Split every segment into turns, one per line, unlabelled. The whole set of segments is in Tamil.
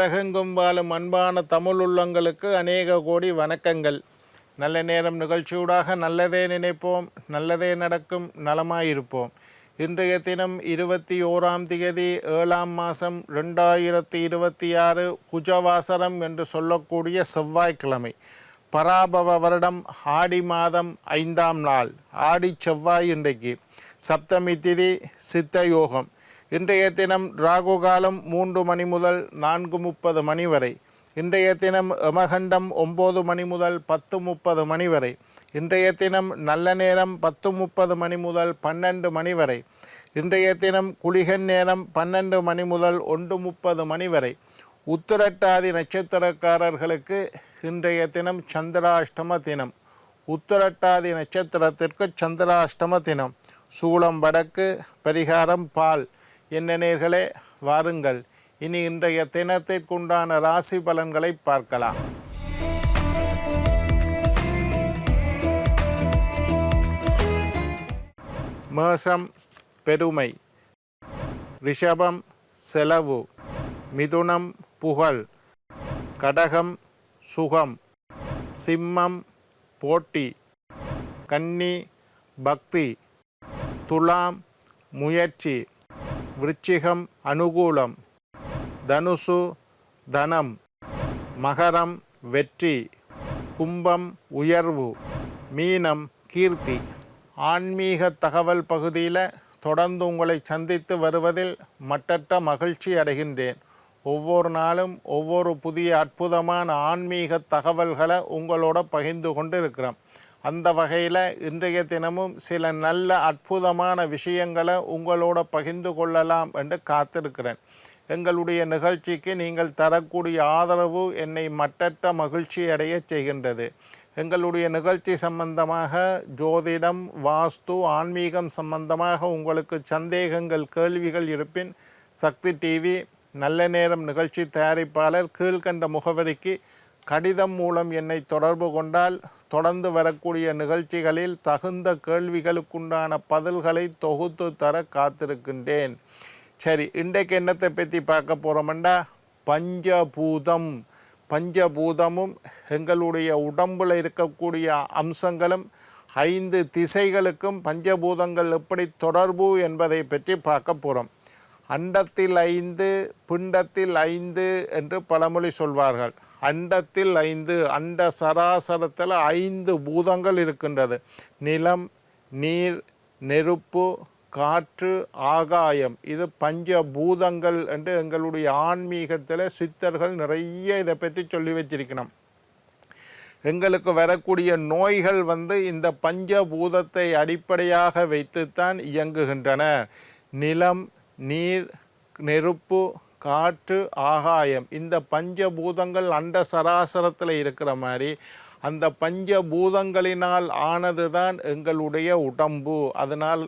உலகெங்கும் வாழும் அன்பான தமிழ் உள்ளங்களுக்கு அநேக கோடி வணக்கங்கள். நல்ல நேரம் நிகழ்ச்சியூடாக நல்லதே நினைப்போம், நல்லதே நடக்கும், நலமாயிருப்போம். இன்றைய தினம் 21ஆம் தேதி 7ஆம் மாதம் 2026 குஜவாசரம் என்று சொல்லக்கூடிய செவ்வாய்க்கிழமை. பராபவ வருடம் ஆடி மாதம் 5ஆம் நாள், ஆடி செவ்வாய். இன்றைக்கு சப்தமி திதி, சித்த யோகம். இன்றைய தினம் ராகு காலம் 3 மணி முதல் 4:30 மணி வரை. இன்றைய தினம் யமகண்டம் 9 மணி முதல் 10:30 மணி வரை. இன்றைய தினம் நல்ல நேரம் 10:30 மணி முதல் 12 மணி வரை. இன்றைய தினம் குளிகன் நேரம் 12 மணி முதல் 1:30 மணி வரை. உத்திரட்டாதி நட்சத்திரக்காரர்களுக்கு இன்றைய தினம் சந்திராஷ்டம தினம். உத்திரட்டாதி நட்சத்திரத்திற்கு சந்திராஷ்டம தினம். சூளம் வடக்கு, பரிகாரம் பால். என்ன நேர்களே, வாருங்கள் இனி இன்றைய தினத்திற்குண்டான ராசி பலன்களை பார்க்கலாம். மேஷம் பெருமை, ரிஷபம் செலவு, மிதுனம் புகழ், கடகம் சுகம், சிம்மம் போட்டி, கன்னி பக்தி, துலாம் முயற்சி, விருச்சிகம் அனுகூலம், தனுசு தனம், மகரம் வெற்றி, கும்பம் உயர்வு, மீனம் கீர்த்தி. ஆன்மீக தகவல் பகுதியில் தொடர்ந்து உங்களை சந்தித்து வருவதில் மட்டற்ற மகிழ்ச்சி அடைகின்றேன். ஒவ்வொரு நாளும் ஒவ்வொரு புதிய அற்புதமான ஆன்மீக தகவல்களை உங்களோட பகிர்ந்து கொண்டு இருக்கிறோம். அந்த வகையில் இன்றைய தினமும் சில நல்ல அற்புதமான விஷயங்களை உங்களோட பகிர்ந்து கொள்ளலாம் என்று காத்திருக்கிறேன். எங்களுடைய நிகழ்ச்சிக்கு நீங்கள் தரக்கூடிய ஆதரவு என்னை மட்டற்ற மகிழ்ச்சி அடைய செய்கின்றது. எங்களுடைய நிகழ்ச்சி சம்பந்தமாக ஜோதிடம், வாஸ்து, ஆன்மீகம் சம்பந்தமாக உங்களுக்கு சந்தேகங்கள், கேள்விகள் இருப்பின் சக்தி டிவி நல்ல நேரம் நிகழ்ச்சி தயாரிப்பாளர் கீழ்கண்ட முகவரிக்கு கடிதம் மூலம் என்னை தொடர்பு கொண்டால் தொடர்ந்து வரக்கூடிய நிகழ்ச்சிகளில் தகுந்த கேள்விகளுக்குண்டான பதில்களை தொகுத்து தர காத்திருக்கின்றேன். சரி, இன்றைக்கு என்னத்தை பற்றி பார்க்க போகிறோம்டா, பஞ்சபூதம். பஞ்சபூதமும் எங்களுடைய உடம்பில் இருக்கக்கூடிய அம்சங்களும் 5 திசைகளுக்கும் பஞ்சபூதங்கள் எப்படி தொடர்பு என்பதை பற்றி பார்க்க போகிறோம். அண்டத்தில் 5 பிண்டத்தில் 5 என்று பழமொழி சொல்வார்கள். அண்டத்தில் 5, அண்ட சராசரத்தில் 5 பூதங்கள் இருக்கின்றது. நிலம், நீர், நெருப்பு, காற்று, ஆகாயம். இது பஞ்சபூதங்கள் என்று எங்களுடைய ஆன்மீகத்தில் சித்தர்கள் நிறைய இதை பற்றி சொல்லி வச்சிருக்கணும். எங்களுக்கு வரக்கூடிய நோய்கள் இந்த பஞ்சபூதத்தை அடிப்படையாக வைத்துத்தான் இயங்குகின்றன. நிலம், நீர், நெருப்பு, காற்று, ஆகாயம். இந்த பஞ்சபூதங்கள் அண்ட சராசரத்தில் இருக்கிற மாதிரி அந்த பஞ்சபூதங்களினால் ஆனது தான் எங்களுடைய உடம்பு. அதனால்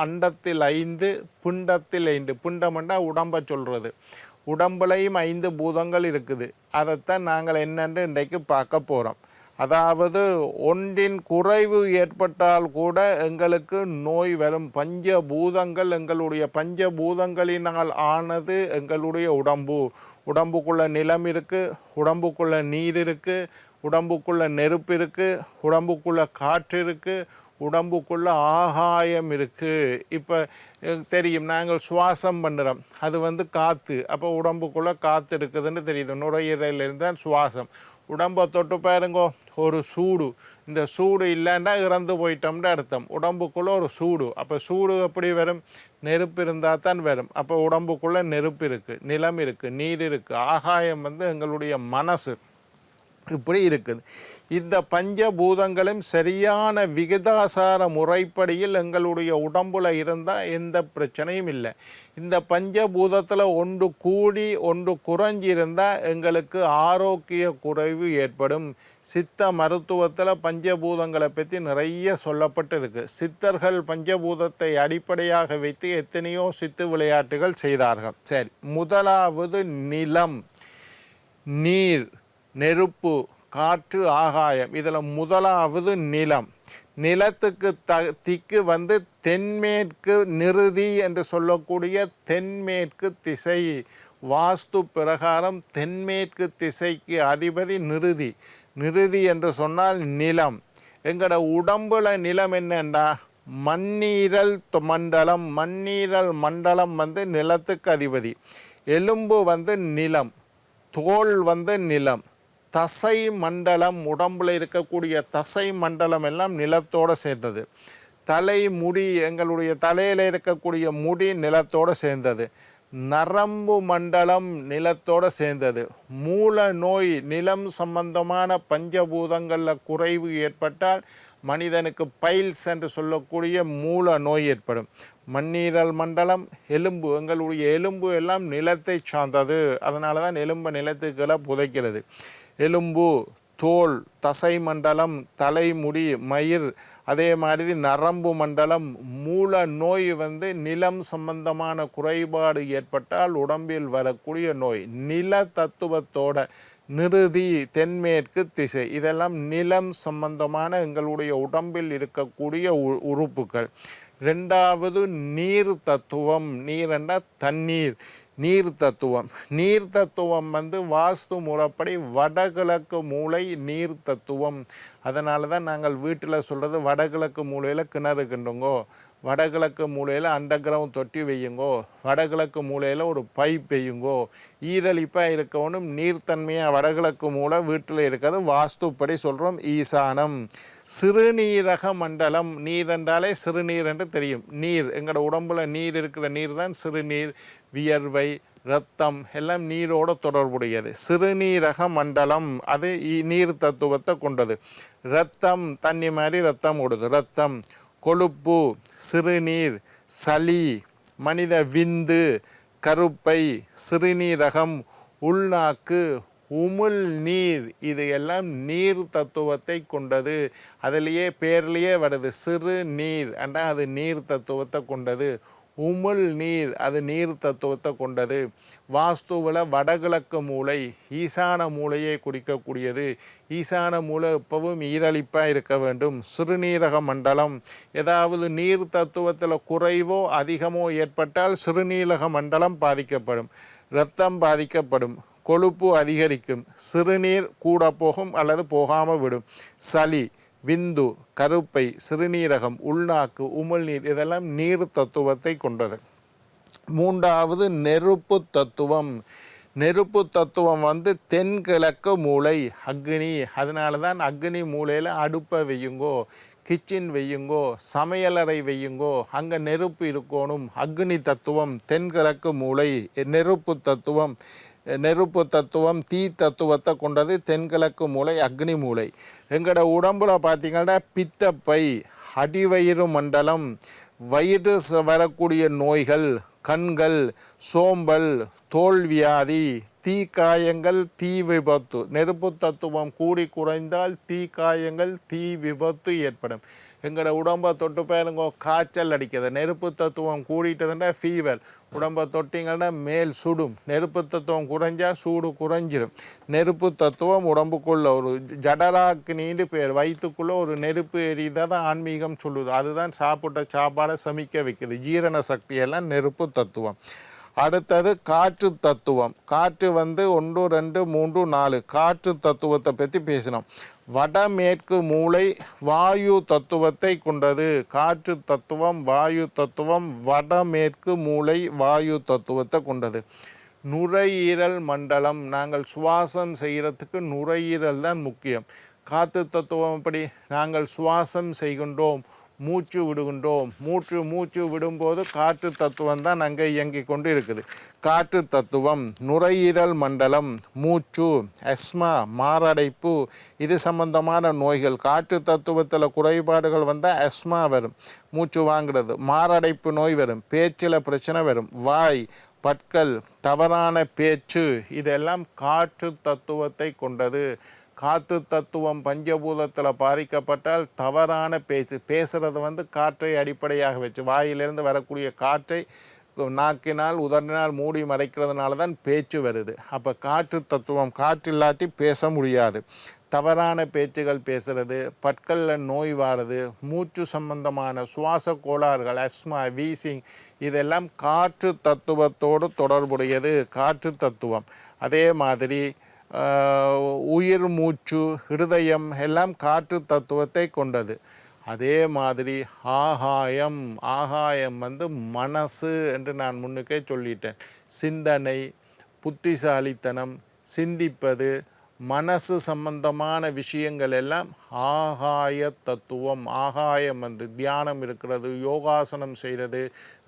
அண்டத்தில் 5 பிண்டத்தில் 5. பிண்டம்னா உடம்பை சொல்கிறது. உடம்புலையும் 5 பூதங்கள் இருக்குது. அதைத்தான் நாங்கள் என்னென்று இன்றைக்கு பார்க்க போகிறோம். அதாவது ஒன்றின் குறைவு ஏற்பட்டால் கூட எங்களுக்கு நோய் வரும். பஞ்சபூதங்கள் எங்களுடைய பஞ்சபூதங்களினால் ஆனது எங்களுடைய உடம்பு. உடம்புக்குள்ளே நிலம் இருக்குது, உடம்புக்குள்ளே நீர் இருக்குது, உடம்புக்குள்ளே நெருப்பு இருக்குது, உடம்புக்குள்ளே காற்று இருக்குது, உடம்புக்குள்ளே ஆகாயம் இருக்குது. இப்போ தெரியும், நாங்கள் சுவாசம் பண்ணுறோம், அது காற்று. அப்போ உடம்புக்குள்ளே காற்று இருக்குதுன்னு தெரியுது. நுரையீரலிருந்து தான் சுவாசம். உடம்பை தொட்டு பாருங்கோ, ஒரு சூடு. இந்த சூடு இல்லைன்னா இறந்து போயிட்டோம்னு அர்த்தம். உடம்புக்குள்ளே ஒரு சூடு. அப்போ சூடு எப்படி வரும்? நெருப்பு இருந்தால் தான் வரும். அப்போ உடம்புக்குள்ளே நெருப்பு இருக்குது, நிலம் இருக்குது, நீர் இருக்குது, ஆகாயம் எங்களுடைய மனசு. இப்படி இருக்குது. இந்த பஞ்சபூதங்களும் சரியான விகிதாசார முறைப்படியில் எங்களுடைய உடம்புல இருந்தால் எந்த பிரச்சனையும் இல்லை. இந்த பஞ்சபூதத்தில் ஒன்று கூடி ஒன்று குறைஞ்சிருந்தால் எங்களுக்கு ஆரோக்கிய குறைவு ஏற்படும். சித்த மருத்துவத்தில் பஞ்சபூதங்களை பற்றி நிறைய சொல்லப்பட்டு இருக்குது. சித்தர்கள் பஞ்சபூதத்தை அடிப்படையாக வைத்து எத்தனையோ சித்து விளையாட்டுகள் செய்தார்கள். சரி, முதலாவது நிலம், நீர், நெருப்பு, காற்று, ஆகாயம். இதில் முதலாவது நிலம். நிலத்துக்கு திக்கு தென்மேற்கு நிருதி என்று சொல்லக்கூடிய தென்மேற்கு திசை. வாஸ்து பிரகாரம் தென்மேற்கு திசைக்கு அதிபதி நிருதி. நிருதி என்று சொன்னால் நிலம். எங்களோட உடம்புல நிலம் என்னண்டா மண்ணீரல் மண்டலம். மண்ணீரல் மண்டலம் வந்து நிலத்துக்கு அதிபதி. எலும்பு வந்து நிலம், தோல் வந்து நிலம், தசை மண்டலம், உடம்புல இருக்கக்கூடிய தசை மண்டலம் எல்லாம் நிலத்தோடு சேர்ந்தது. தலை முடி, எங்களுடைய தலையில் இருக்கக்கூடிய முடி நிலத்தோடு சேர்ந்தது. நரம்பு மண்டலம் நிலத்தோடு சேர்ந்தது. மூல நோய், நிலம் சம்பந்தமான பஞ்சபூதங்களில் குறைவு ஏற்பட்டால் மனிதனுக்கு பைல்ஸ் என்று சொல்லக்கூடிய மூல நோய் ஏற்படும். மண்ணீரல் மண்டலம், எலும்பு, எங்களுடைய எலும்பு எல்லாம் நிலத்தை சார்ந்தது. அதனால தான் எலும்பை நிலத்துக்களை புதைக்கிறது. எலும்பு, தோல், தசை மண்டலம், தலைமுடி, மயிர், அதே மாதிரி நரம்பு மண்டலம். மூல நோய் வந்து நிலம் சம்பந்தமான குறைபாடு ஏற்பட்டால் உடம்பில் வரக்கூடிய நோய். நில தத்துவத்தோட நிருதி, தென்மேற்கு திசை, இதெல்லாம் நிலம் சம்பந்தமான எங்களுடைய உடம்பில் இருக்கக்கூடிய உறுப்புகள். ரெண்டாவது நீர் தத்துவம். நீர் என்றால் தண்ணீர். நீர் தத்துவம். நீர் தத்துவம் வந்து வாஸ்து முறைப்படி வடகிழக்கு மூலை நீர் தத்துவம். அதனால தான் நாங்கள் வீட்டில் சொல்கிறது வடகிழக்கு மூலையில் கிணறு கிண்டுங்கோ, வடகிழக்கு மூலையில் அண்டர் கிரவுண்ட் தொட்டி வையுங்கோ, வடகிழக்கு மூலையில் ஒரு பைப் வையுங்கோ. ஈரலிப்பாக இருக்கணும், நீர்த்தன்மையாக வடகிழக்கு மூலை வீட்டில் இருக்கிறது வாஸ்துப்படி சொல்கிறோம். ஈசானம். சிறுநீரக மண்டலம். நீர் என்றாலே சிறுநீர் என்று தெரியும். நீர், எங்களோட உடம்புல நீர் இருக்கிற நீர் தான் சிறுநீர். வியர்வை, இரத்தம் எல்லாம் நீரோடு தொடர்புடையது. சிறுநீரக மண்டலம் அது நீர் தத்துவத்தை கொண்டது. இரத்தம், தண்ணி மாதிரி இரத்தம் ஓடுது. இரத்தம், கொழுப்பு, சிறுநீர், சளி, மனித விந்து, கருப்பை, சிறுநீரகம், உள்நாக்கு, உமிழ் நீர், இது எல்லாம் நீர் தத்துவத்தை கொண்டது. அதிலேயே பேர்லேயே வருது சிறு நீர் என்றால் அது நீர் தத்துவத்தை கொண்டது. உமிழ் நீர் அது நீர் தத்துவத்தை கொண்டது. வாஸ்துவில் வடகிழக்கு மூலை ஈசான மூலையை குறிக்கக்கூடியது. ஈசான மூலை எப்பவும் ஈரலிப்பாக இருக்க வேண்டும். சிறுநீரக மண்டலம், ஏதாவது நீர் தத்துவத்தில் குறைவோ அதிகமோ ஏற்பட்டால் சிறுநீரக மண்டலம் பாதிக்கப்படும். இரத்தம் பாதிக்கப்படும். கொழுப்பு அதிகரிக்கும். சிறுநீர் கூட போகும் அல்லது போகாமல் விடும். சளி, விந்து, கருப்பை, சிறுநீரகம், உள்நாக்கு, உமிழ்நீர், இதெல்லாம் நீர் தத்துவத்தை கொண்டது. மூன்றாவது நெருப்பு தத்துவம். நெருப்பு தத்துவம் வந்து தென்கிழக்கு மூலை அக்னி. அதனால தான் அக்னி மூலையில் அடுப்பை வையுங்கோ, கிச்சன் வையுங்கோ, சமையலறை வையுங்கோ, அங்கே நெருப்பு இருக்கணும். அக்னி தத்துவம் தென்கிழக்கு மூலை. நெருப்பு தத்துவம், நெருப்பு தத்துவம் தீ தத்துவத்தை கொண்டது. தென்கிழக்கு மூலை அக்னி மூலை. எங்களோட உடம்புல பார்த்திங்கன்னா பித்தப்பை, அடிவயிறு மண்டலம், வயிறு வரக்கூடிய நோய்கள், கண்கள், சோம்பல், தோல்வியாதி, தீக்காயங்கள், தீ விபத்து. நெருப்பு தத்துவம் கூடி குறைந்தால் தீக்காயங்கள், தீ விபத்து ஏற்படும். எங்களோட உடம்பை தொட்டு பாருங்க, காய்ச்சல் அடிக்கிறது. நெருப்பு தத்துவம் கூடிட்டதுன்னா ஃபீவர். உடம்பை தொட்டிங்கன்னா மேல் சுடும். நெருப்பு தத்துவம் குறைஞ்சா சூடு குறைஞ்சிடும். நெருப்பு தத்துவம் உடம்புக்குள்ள ஒரு ஜடராக்கினின்னு பேர். வயிற்றுக்குள்ளே ஒரு நெருப்பு எரியுதை தான் ஆன்மீகம் சொல்லுது. அதுதான் சாப்பிட்ட சாப்பாடை சமைக்க வைக்குது. ஜீரண சக்தியெல்லாம் நெருப்பு தத்துவம். அடுத்தது காற்று தத்துவம். காற்று வந்து 1, 2, 3, 4 காற்று தத்துவத்தை பற்றி பேசினோம். வடமேற்கு மூலை வாயு தத்துவத்தை கொண்டது. காற்று தத்துவம், வாயு தத்துவம், வடமேற்கு மூலை வாயு தத்துவத்தை கொண்டது. நுரையீரல் மண்டலம். நாங்கள் சுவாசம் செய்கிறதுக்கு நுரையீரல் தான் முக்கியம். காற்று தத்துவம் எப்படி? நாங்கள் சுவாசம் செய்கின்றோம், மூச்சு விடுகின்றோம். மூச்சு விடும்போது காற்று தத்துவம் தான் அங்கே இயங்கிக் கொண்டு இருக்குது. காற்று தத்துவம், நுரையீரல் மண்டலம், மூச்சு, அஸ்மா, மாரடைப்பு, இது சம்பந்தமான நோய்கள். காற்று தத்துவத்தில் குறைபாடுகள் வந்தால் அஸ்மா வரும், மூச்சு வாங்கிறது. மாரடைப்பு நோய் வரும். பேச்சில் பிரச்சனை வரும். வாய், பற்கள், தவறான பேச்சு, இதெல்லாம் காற்று தத்துவத்தை கொண்டது. காற்று தத்துவம் பஞ்சபூதத்தில் பாதிக்கப்பட்டால் தவறான பேசுகிறது வந்து காற்றை அடிப்படையாக வச்சு, வாயிலிருந்து வரக்கூடிய காற்றை நாக்கினால் உதறினால் மூடி மறைக்கிறதுனால தான் பேச்சு வருது. அப்போ காற்று தத்துவம், காற்று இல்லாட்டி பேச முடியாது. தவறான பேச்சுகள் பேசுகிறது, பற்களில் நோய் வாருது, மூச்சு சம்பந்தமான சுவாச கோளாறுகள், அஸ்மா, வீசிங், இதெல்லாம் காற்று தத்துவத்தோடு தொடர்புடையது. காற்று தத்துவம் அதே மாதிரி உயிர், மூச்சு, இருதயம் எல்லாம் காற்று தத்துவத்தை கொண்டது. அதே மாதிரி ஆகாயம், ஆகாயம் மனசு என்று நான் முன்னுக்கே சொல்லிட்டேன். சிந்தனை, புத்திசாலித்தனம், சிந்திப்பது, மனசு சம்பந்தமான விஷயங்கள் எல்லாம் ஆகாய தத்துவம். ஆகாயம் தியானம் இருக்கிறது, யோகாசனம் செய்கிறது,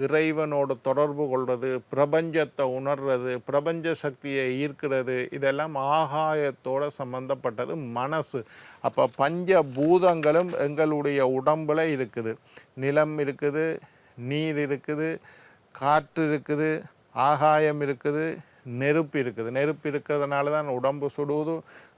இறைவனோடு தொடர்பு கொள்வது, பிரபஞ்சத்தை உணர்றது, பிரபஞ்ச சக்தியை ஈர்க்கிறது, இதெல்லாம் ஆகாயத்தோடு சம்பந்தப்பட்டது மனசு. அப்போ பஞ்ச பூதங்களும் எங்களுடைய உடம்பில் இருக்குது. நிலம் இருக்குது, நீர் இருக்குது, காற்று இருக்குது, ஆகாயம் இருக்குது, நெருப்பு இருக்குது. நெருப்பு இருக்கிறதுனால தான் உடம்பு சுடுவது,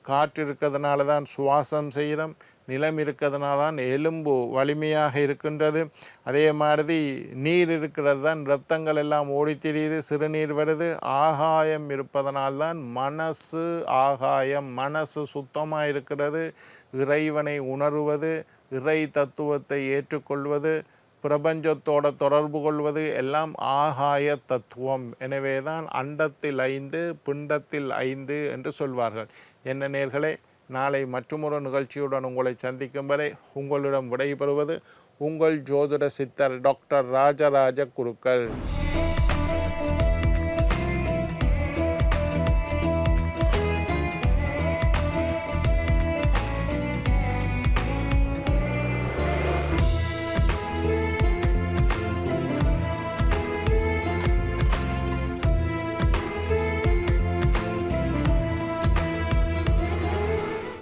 காற்று இருக்கிறதுனால தான் சுவாசம் செய்கிறோம், நிலம் இருக்கிறதுனால தான் எலும்பு வலிமையாக இருக்கின்றது. அதே மாதிரி நீர் இருக்கிறது தான் இரத்தங்கள் எல்லாம் ஓடித்திரியுது, சிறுநீர் வருது. ஆகாயம் இருப்பதனால்தான் மனசு ஆகாயம். மனசு சுத்தமாக இருக்கிறது, இறைவனை உணர்வது, இறை தத்துவத்தை ஏற்றுக்கொள்வது, பிரபஞ்சத்தோட தொடர்பு கொள்வது எல்லாம் ஆகாய தத்துவம். எனவே தான் அண்டத்தில் 5 பிண்டத்தில் 5 என்று சொல்வார்கள். என்ன நேர்களே, நாளை மற்றொரு நிகழ்ச்சியுடன் உங்களை சந்திக்கும் வரை உங்களிடம் விடைபெறுவது உங்கள் ஜோதிட சித்தர் டாக்டர் ராஜராஜ குருக்கள்.